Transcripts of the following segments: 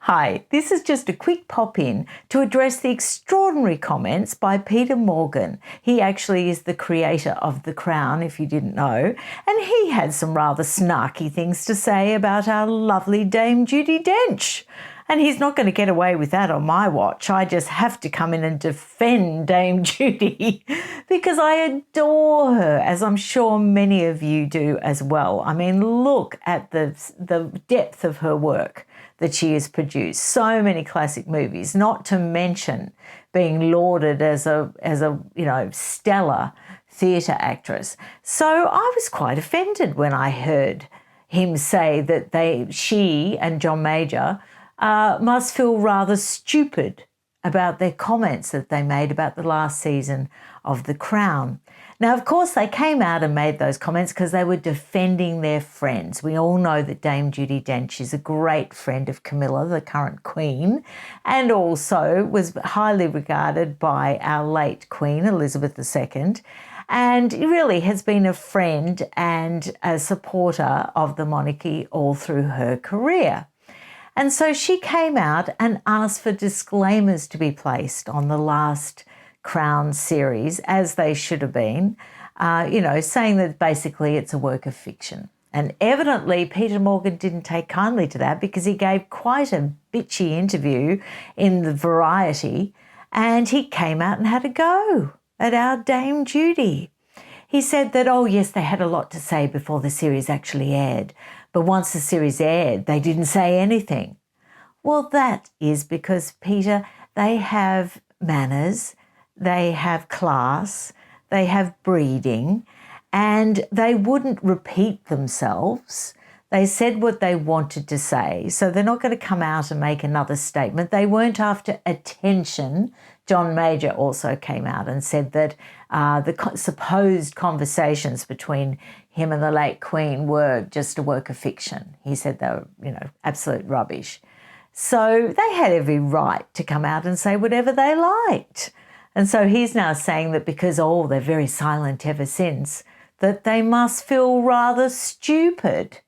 Hi, this is just a quick pop-in to address the extraordinary comments by Peter Morgan. He actually is the creator of The Crown, if you didn't know, and he had some rather snarky things to say about our lovely Dame Judi Dench. And he's not going to get away with that on my watch. I just have to come in and defend Dame Judi because I adore her, as I'm sure many of you do as well. I mean, look at the depth of her work that she has produced. So many classic movies, not to mention being lauded as a stellar theatre actress. So I was quite offended when I heard him say that she and John Major must feel rather stupid about their comments that they made about the last season of The Crown. Now, of course, they came out and made those comments because they were defending their friends. We all know that Dame Judi Dench is a great friend of Camilla, the current Queen, and also was highly regarded by our late Queen, Elizabeth II, and really has been a friend and a supporter of the monarchy all through her career. And so she came out and asked for disclaimers to be placed on the last Crown series, as they should have been, saying that basically it's a work of fiction. And evidently Peter Morgan didn't take kindly to that because he gave quite a bitchy interview in the Variety and he came out and had a go at our Dame Judi. He said that, oh yes, they had a lot to say before the series actually aired, but once the series aired, they didn't say anything. Well, that is because, Peter, they have manners, they have class, they have breeding, and they wouldn't repeat themselves. They said what they wanted to say, so they're not going to come out and make another statement. They weren't after attention. John Major also came out and said that the supposed conversations between him and the late Queen were just a work of fiction. He said they were, absolute rubbish. So they had every right to come out and say whatever they liked. And so he's now saying that because, they're very silent ever since, that they must feel rather stupid.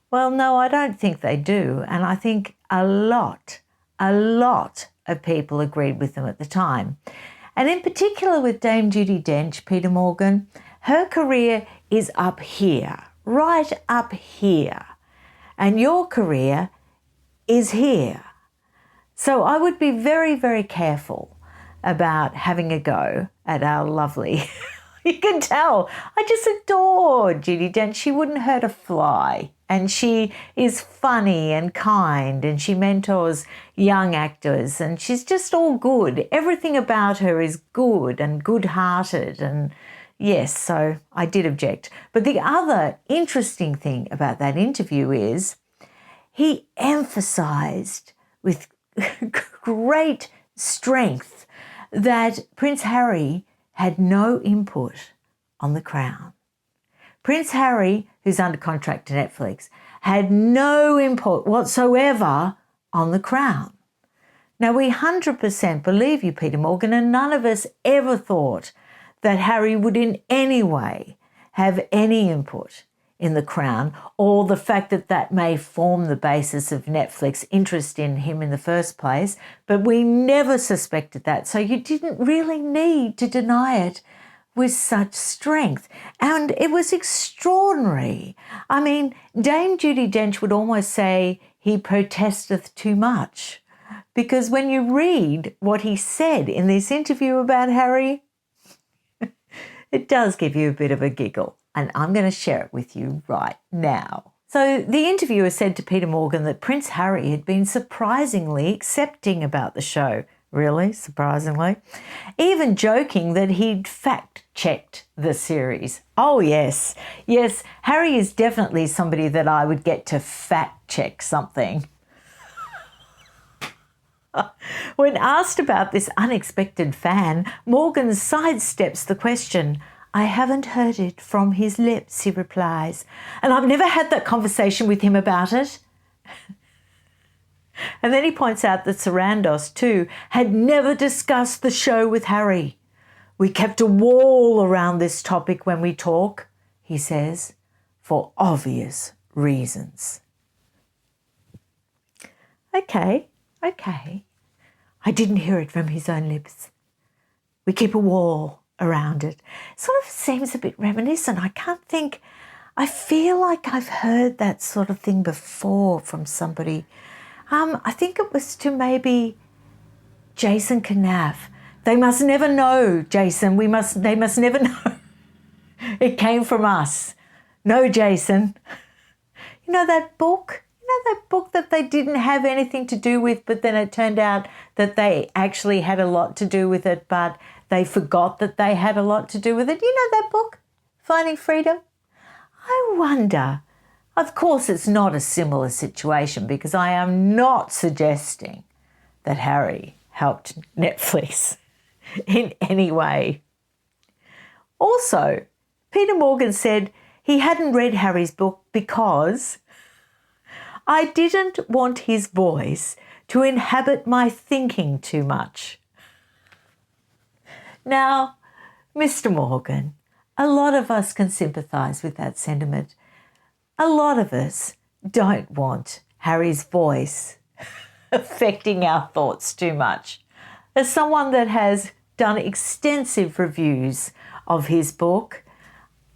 Well, no, I don't think they do. And I think a lot of people agreed with them at the time. And in particular with Dame Judi Dench, Peter Morgan, her career is up here, right up here. And your career is here. So I would be very, very careful about having a go at our lovely, you can tell, I just adore Judi Dench. She wouldn't hurt a fly. And she is funny and kind and she mentors young actors and she's just all good. Everything about her is good and good-hearted and yes, so I did object. But the other interesting thing about that interview is he emphasised with great strength that Prince Harry had no input on The Crown. Prince Harry, who's under contract to Netflix, had no input whatsoever on The Crown. Now, we 100% believe you, Peter Morgan, and none of us ever thought that Harry would in any way have any input in The Crown, or the fact that that may form the basis of Netflix interest in him in the first place, but we never suspected that. So you didn't really need to deny it with such strength. And it was extraordinary. I mean, Dame Judi Dench would almost say he protesteth too much, because when you read what he said in this interview about Harry, it does give you a bit of a giggle. And I'm going to share it with you right now. So the interviewer said to Peter Morgan that Prince Harry had been surprisingly accepting about the show. Really? Surprisingly? Even joking that he'd fact-checked the series. Oh, yes. Yes, Harry is definitely somebody that I would get to fact-check something. When asked about this unexpected fan, Morgan sidesteps the question. I haven't heard it from his lips, he replies, and I've never had that conversation with him about it. And then he points out that Sarandos, too, had never discussed the show with Harry. We kept a wall around this topic when we talk, he says, for obvious reasons. Okay, okay. I didn't hear it from his own lips. We keep a wall around it. Sort of seems a bit reminiscent. I can't think. I feel like I've heard that sort of thing before from somebody. I think it was to maybe Jason Knaff. They must never know, Jason. They must never know. It came from us. No, Jason. You know that book? You know that book that they didn't have anything to do with, but then it turned out that they actually had a lot to do with it, but they forgot that they had a lot to do with it. You know that book, Finding Freedom? I wonder. Of course, it's not a similar situation because I am not suggesting that Harry helped Netflix in any way. Also, Peter Morgan said he hadn't read Harry's book because I didn't want his voice to inhabit my thinking too much. Now, Mr. Morgan, a lot of us can sympathise with that sentiment. A lot of us don't want Harry's voice affecting our thoughts too much. As someone that has done extensive reviews of his book,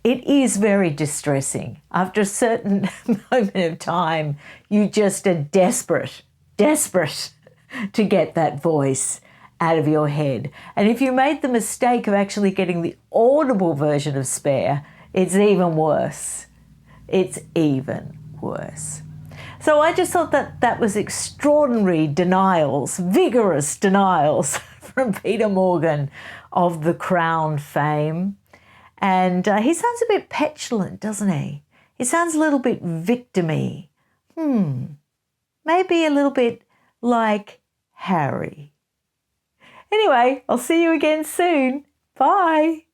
it is very distressing. After a certain moment of time, you just are desperate to get that voice out of your head. And if you made the mistake of actually getting the audible version of Spare, it's even worse. It's even worse. So I just thought that that was extraordinary denials, vigorous denials from Peter Morgan of The Crown fame. And he sounds a bit petulant, doesn't he? He sounds a little bit victim-y. Maybe a little bit like Harry. Anyway, I'll see you again soon. Bye.